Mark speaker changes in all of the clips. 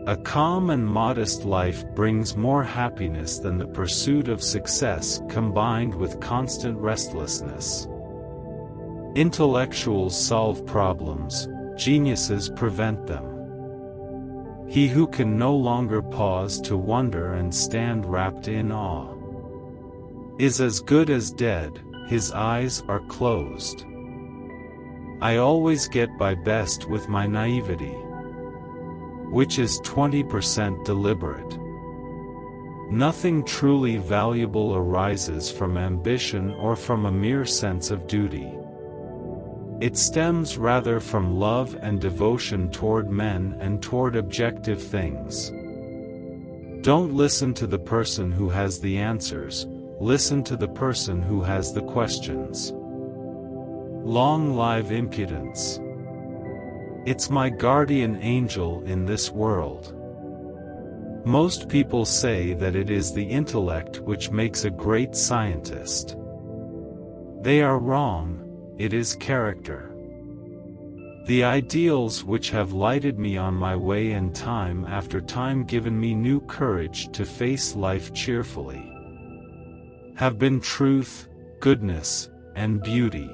Speaker 1: A calm and modest life brings more happiness than the pursuit of success combined with constant restlessness. Intellectuals solve problems, geniuses prevent them. He who can no longer pause to wonder and stand wrapped in awe is as good as dead, his eyes are closed. I always get by best with my naivety, which is 20% deliberate. Nothing truly valuable arises from ambition or from a mere sense of duty. It stems rather from love and devotion toward men and toward objective things. Don't listen to the person who has the answers, listen to the person who has the questions. Long live impudence. It's my guardian angel in this world. Most people say that it is the intellect which makes a great scientist. They are wrong, it is character. The ideals which have lighted me on my way and time after time given me new courage to face life cheerfully have been truth, goodness, and beauty.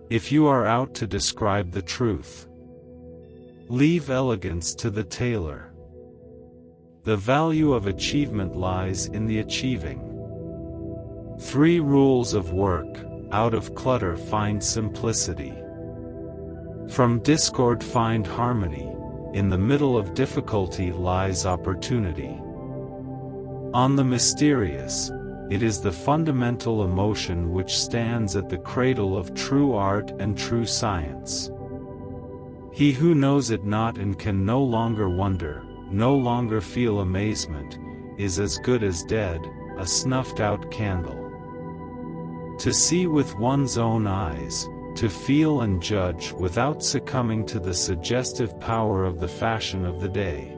Speaker 1: If you are out to describe the truth, leave elegance to the tailor. The value of achievement lies in the achieving. 3 rules of work: out of clutter find simplicity. From discord find harmony, in the middle of difficulty lies opportunity. On the mysterious, it is the fundamental emotion which stands at the cradle of true art and true science. He who knows it not and can no longer wonder, no longer feel amazement, is as good as dead, a snuffed-out candle. To see with one's own eyes, to feel and judge without succumbing to the suggestive power of the fashion of the day.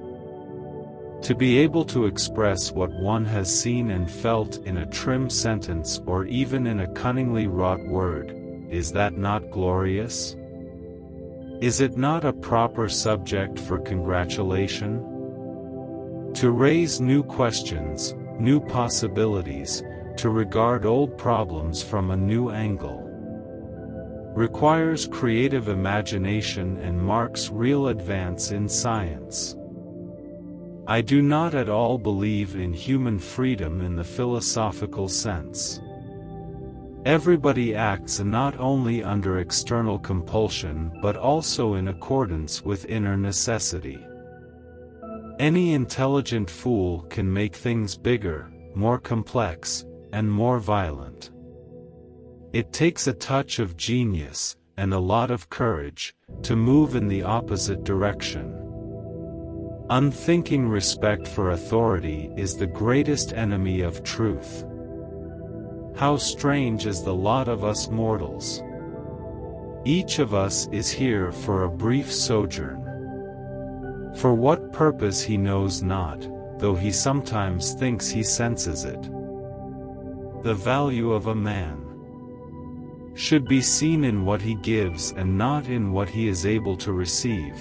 Speaker 1: To be able to express what one has seen and felt in a trim sentence or even in a cunningly wrought word, is that not glorious? Is it not a proper subject for congratulation? To raise new questions, new possibilities, to regard old problems from a new angle, requires creative imagination and marks real advance in science. I do not at all believe in human freedom in the philosophical sense. Everybody acts not only under external compulsion but also in accordance with inner necessity. Any intelligent fool can make things bigger, more complex, and more violent. It takes a touch of genius, and a lot of courage, to move in the opposite direction. Unthinking respect for authority is the greatest enemy of truth. How strange is the lot of us mortals! Each of us is here for a brief sojourn. For what purpose he knows not, though he sometimes thinks he senses it. The value of a man should be seen in what he gives and not in what he is able to receive.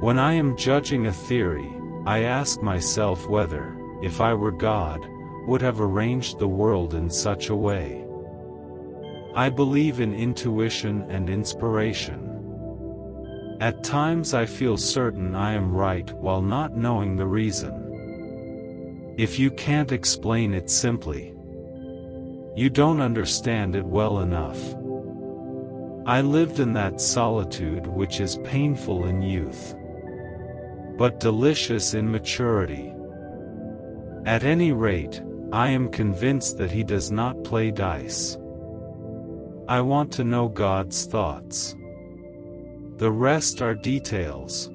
Speaker 1: When I am judging a theory, I ask myself whether, if I were God, would have arranged the world in such a way. I believe in intuition and inspiration. At times I feel certain I am right while not knowing the reason. If you can't explain it simply, you don't understand it well enough. I lived in that solitude which is painful in youth, but delicious in maturity. At any rate, I am convinced that he does not play dice. I want to know God's thoughts. The rest are details.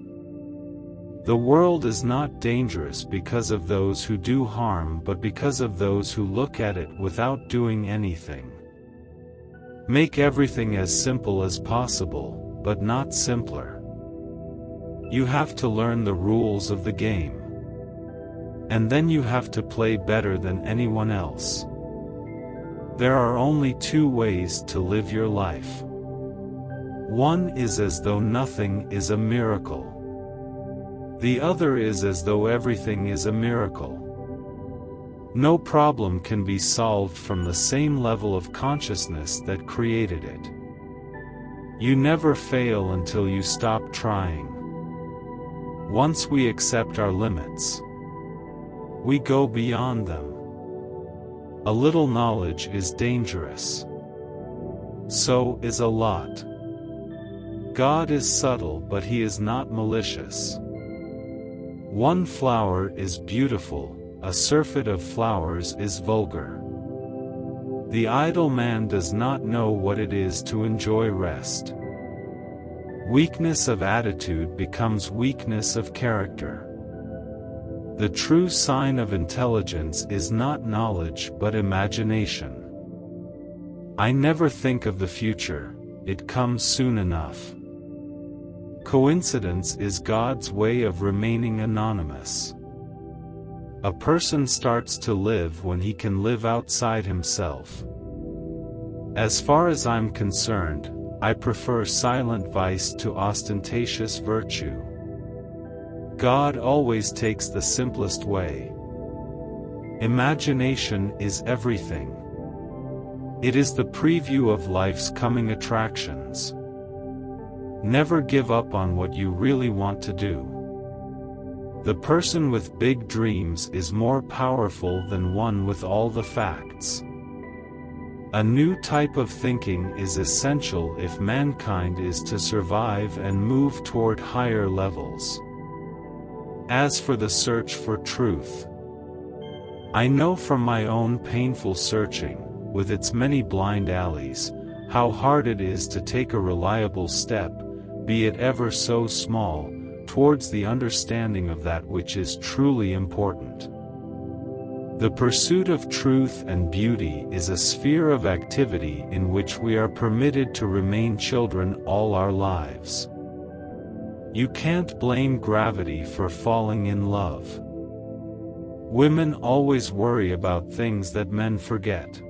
Speaker 1: The world is not dangerous because of those who do harm but because of those who look at it without doing anything. Make everything as simple as possible, but not simpler. You have to learn the rules of the game. And then you have to play better than anyone else. There are only 2 ways to live your life. One is as though nothing is a miracle. The other is as though everything is a miracle. No problem can be solved from the same level of consciousness that created it. You never fail until you stop trying. Once we accept our limits, we go beyond them. A little knowledge is dangerous. So is a lot. God is subtle, but he is not malicious. One flower is beautiful, a surfeit of flowers is vulgar. The idle man does not know what it is to enjoy rest. Weakness of attitude becomes weakness of character. The true sign of intelligence is not knowledge but imagination. I never think of the future, it comes soon enough. Coincidence is God's way of remaining anonymous. A person starts to live when he can live outside himself. As far as I'm concerned, I prefer silent vice to ostentatious virtue. God always takes the simplest way. Imagination is everything. It is the preview of life's coming attractions. Never give up on what you really want to do. The person with big dreams is more powerful than one with all the facts. A new type of thinking is essential if mankind is to survive and move toward higher levels. As for the search for truth, I know from my own painful searching, with its many blind alleys, how hard it is to take a reliable step, be it ever so small, towards the understanding of that which is truly important. The pursuit of truth and beauty is a sphere of activity in which we are permitted to remain children all our lives. You can't blame gravity for falling in love. Women always worry about things that men forget.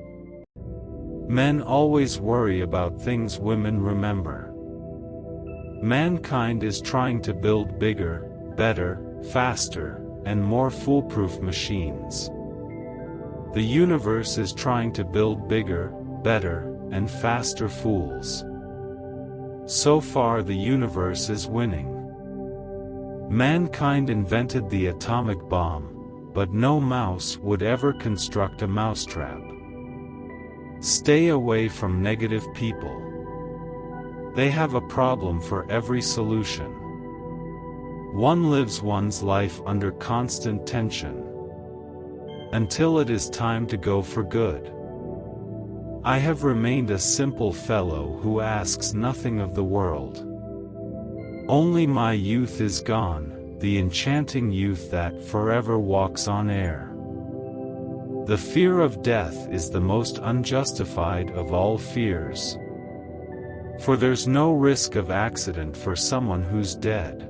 Speaker 1: Men always worry about things women remember. Mankind is trying to build bigger, better, faster, and more foolproof machines. The universe is trying to build bigger, better, and faster fools. So far the universe is winning. Mankind invented the atomic bomb, but no mouse would ever construct a mousetrap. Stay away from negative people. They have a problem for every solution. One lives one's life under constant tension, until it is time to go for good. I have remained a simple fellow who asks nothing of the world. Only my youth is gone, the enchanting youth that forever walks on air. The fear of death is the most unjustified of all fears. For there's no risk of accident for someone who's dead.